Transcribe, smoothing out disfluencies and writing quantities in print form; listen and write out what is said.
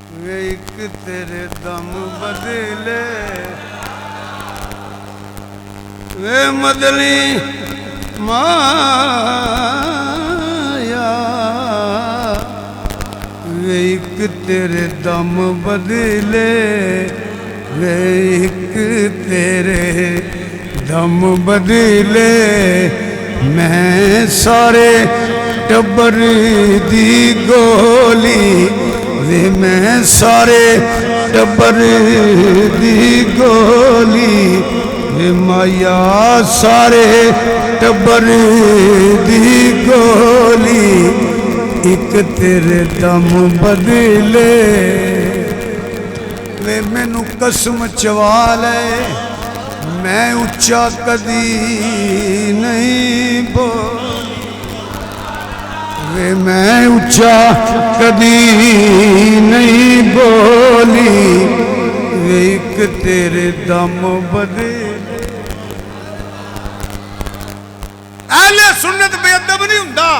वे एक तेरे दम बदले वे मदली माया वे एक तेरे दम बदले वे एक तेरे दम बदले मैं सारे टब्बर दी गोली वे मैं सारे टब्बर दी गोली वे माया सारे टब्बर दी गोली एक तेरे दम बदले वे मैनू कसम चवा ले मैं उच्चा कदी नहीं बोल वे मैं उच्चा कदी नहीं बोली वे एक तेरे दम बदले अहले सुन्नत बेअदब नहीं हुंदा।